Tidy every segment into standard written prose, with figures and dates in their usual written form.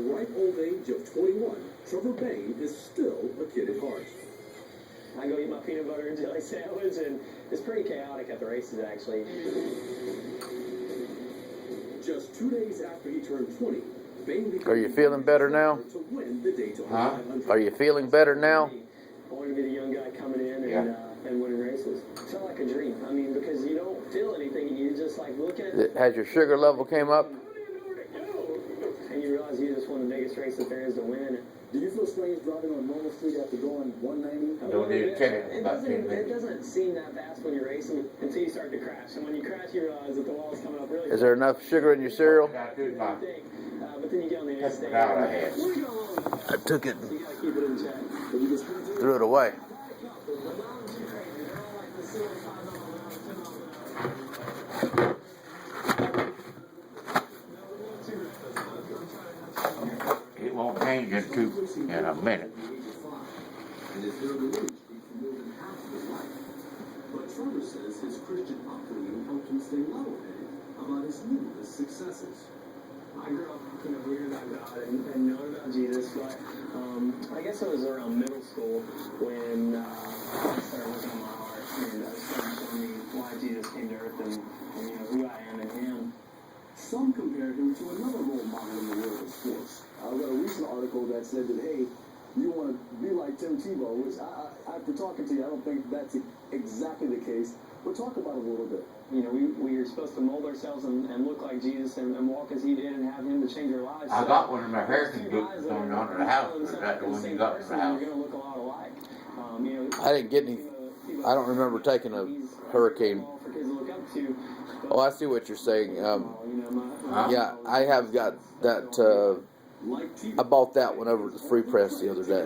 ripe old age of 21, Trevor Bain is still a kid at heart. I go eat my peanut butter and jelly sandwich, and it's pretty chaotic at the races, actually. Just 2 days after he turned 20, Bain became Are you feeling better now? to win the Daytona 500. Are you feeling better now? I want to be the young guy coming in and winning races. It's not like a dream. I mean, because you don't feel anything. You just like look at it. Has your sugar level came up? And you realize you just won the biggest race that there is to win. Did you feel strange driving on normal street after going 190? I don't need to check it. It doesn't seem that fast when you're racing until you start to crash. And when you crash, you realize that the wall's coming up really Is there enough sugar in your cereal? But then you get on the interstate. I took it So you gotta keep it in check. threw it away. It won't change in a minute. And is there to reach for more than half of his life. But Trevor says his Christian upbringing helped him stay level-headed about his numerous successes. I grew up, hearing about God and knowing about Jesus, but I guess it was around middle school when I started looking at my heart and started showing me why Jesus came to earth and who I am in Him. Some compare him to another role model in the world of sports. I read a recent article that said that, hey, you want to be like Tim Tebow, which after talking to you, I don't think that's exactly the case. But talk about it a little bit. We are supposed to mold ourselves and look like Jesus and walk as He did and have Him to change our lives. I got one of my Hurricane boots going under the house. Is that the one you got in the house? You're going to look a lot alike. I didn't get any. I don't remember taking a hurricane. Oh, I see what you're saying. Yeah, I have got that. I bought that one over at the Free Press the other day.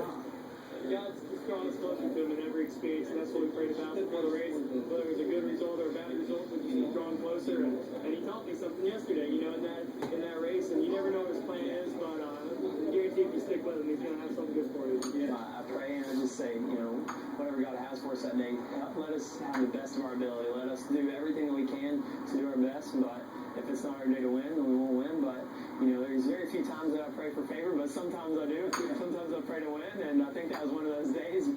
God's drawn us closer to Him in every experience, and that's what we prayed about before the race. Whether it was a good result or a bad result, we just drawn closer. And He taught me something yesterday, in that race, and you never know what His plan is, but I guarantee if you stick with Him, He's going to have something good for you. I pray and I just say, whatever God has for us that day, let us have the best of our ability. Let us do everything that we can to do our best, but if it's not our day to win, then we won't win. But, there's very few times that I pray for favor, but sometimes I do. Sometimes I pray to win, and I think that was one of those days.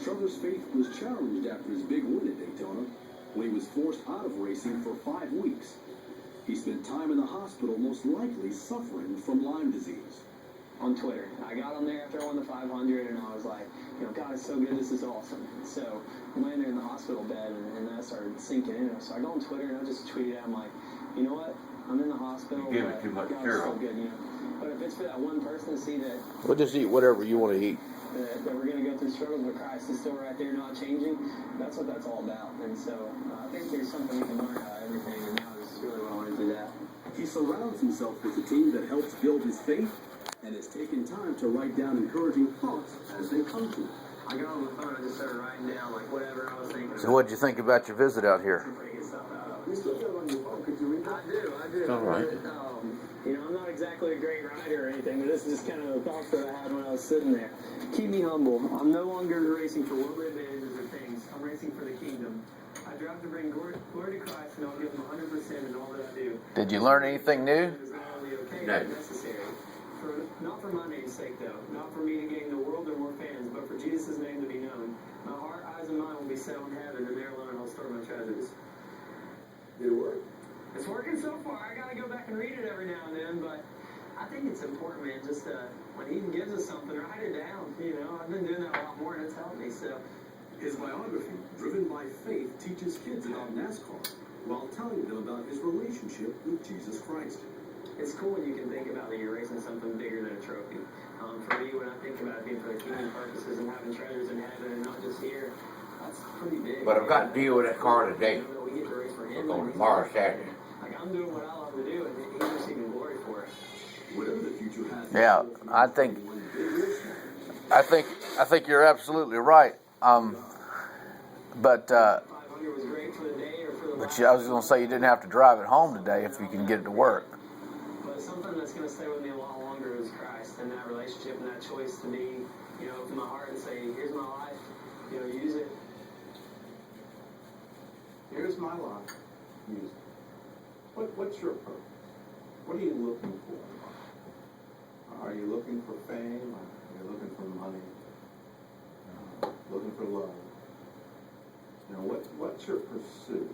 Trevor's faith was challenged after his big win at Daytona, when he was forced out of racing for 5 weeks. He spent time in the hospital, most likely suffering from Lyme disease. On Twitter. I got on there after I won the 500, and I was like, God is so good, this is awesome. So I'm laying there in the hospital bed, and that started sinking in. So I go on Twitter, and I just tweeted out, I'm like, you know what? I'm in the hospital. You give it too much so good, But if it's for that one person to see that We'll just eat whatever you want to eat. that we're going to go through struggles, but Christ is still right there, not changing, that's what that's all about. And so I think there's something we can learn out of everything, and now is really what I want to do that. He surrounds himself with a team that helps build his faith and has taken time to write down encouraging thoughts as they come to him. I got on the phone and just started writing down whatever I was thinking. So what'd you think about your visit out here? You still got it on your phone, could you read that? I do. All right. I'm not exactly a great writer or anything, but this is just kind of the thoughts that I had when I was sitting there. Keep me humble. I'm no longer racing for worldly advantages or things. I'm racing for the kingdom. I drive to bring glory to Christ, and I'll give Him 100% in all that I do. Did you learn anything new? It is not only okay, No. but necessary. Not for my name's sake, though. Not for me to gain the world or more fans, but for Jesus' name to be known. My heart, eyes, and mind will be set on heaven, and there alone I'll store my treasures. Did it work? It's working so far. I gotta go back and read it every now and then, but I think it's important, man, just when He gives us something, write it down. I've been doing that a lot more, and it's helped me, so. His biography, Driven by Faith, teaches kids about NASCAR while telling them about his relationship with Jesus Christ. It's cool when you can think about that you're racing something bigger than a trophy. For me, when I think about it being for the kingdom purposes and having treasures in heaven and not just here, that's pretty big. But I've got to deal with that car today. We get to race for We're Him. going tomorrow, Saturday. I'm doing what I love to do, and He's receiving glory for it. Whatever the future has. Yeah, I think you're absolutely right. But 500 was great for the day or for the But I was going to say you didn't have to drive it home today if you can get it to work. But something that's going to stay with me a lot longer is Christ and that relationship and that choice to be, open my heart and say, here's my life, use it. Here's my life. Use it. What's your purpose? What are you looking for in life? Are you looking for fame? Are you looking for money? Looking for love? You know, what's your pursuit?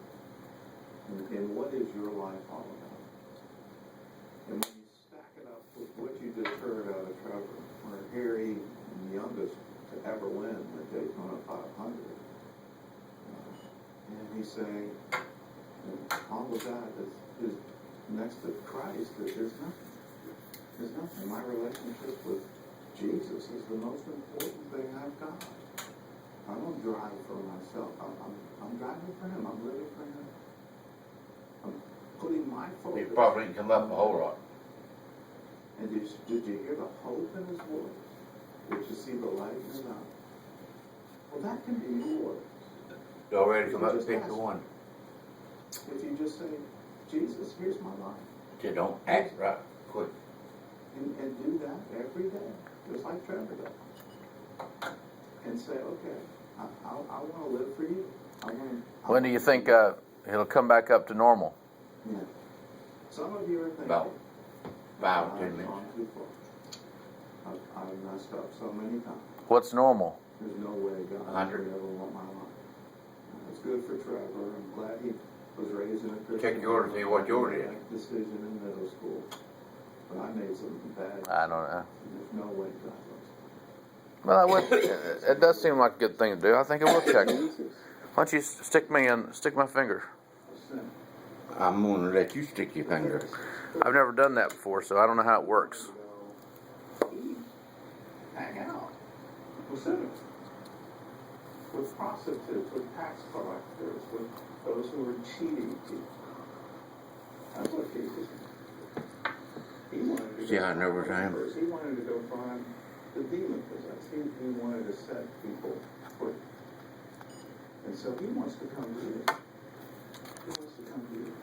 And what is your life all about? And when you stack it up with what you just heard out of Trevor, where here he, the youngest to ever win the Daytona 500, and he's saying, all of that is next to Christ, there's nothing. There's nothing. My relationship with Jesus is the most important thing I've got. I don't drive for myself. I'm driving for him. I'm living for him. I'm putting my focus. He probably didn't come up a whole lot. And did you hear the hope in his voice? Did you see the light in his eye? Well, that can be yours. He already come up and picked the one. If you just say, Jesus, here's my life. Said, don't act right quick. And do that every day, just like Trevor does. And say, okay, I want to live for you. When do you think it'll come back up to normal? Yeah. Some of you are thinking, About 5 or 10 I've minutes. gone too far. I've messed up so many times. What's normal? There's no way God 100. would ever want my life. It's good for Trevor. I'm glad he was raised in a Christian. Check yours and see what yours is. Decision in middle school. But I made some bad. I don't know. There's no way God loves me. Well, I would, it does seem like a good thing to do. I think I will check. Why don't you stick my finger? I'm gonna let you stick your finger. I've never done that before, so I don't know how it works. Eat. Hang out. With sinners. With prostitutes, with tax collectors, with those who are cheating people. That's what Jesus did. He wanted to See go how I know we're find saying? lepers. He wanted to go find the demon possessed. He wanted to set people free. And so he wants to come to you. He wants to come to you.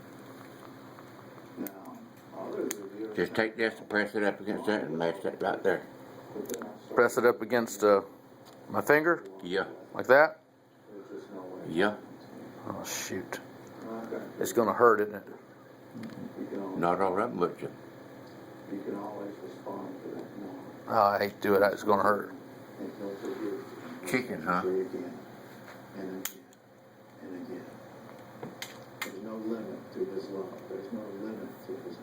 Now, others of you are Just take this and press it up against that and match that right there. but then I start- Press it up against my finger, Yeah. like that. There's just no way. Yeah. Oh shoot! Well, I've got- It's gonna hurt, isn't it? You can always, Not all that much. you can always respond to that no. Oh, I hate to do it. It's gonna hurt. And he'll forgive you. Chicken, huh? Again and again and again. There's no limit to his love. There's no limit to his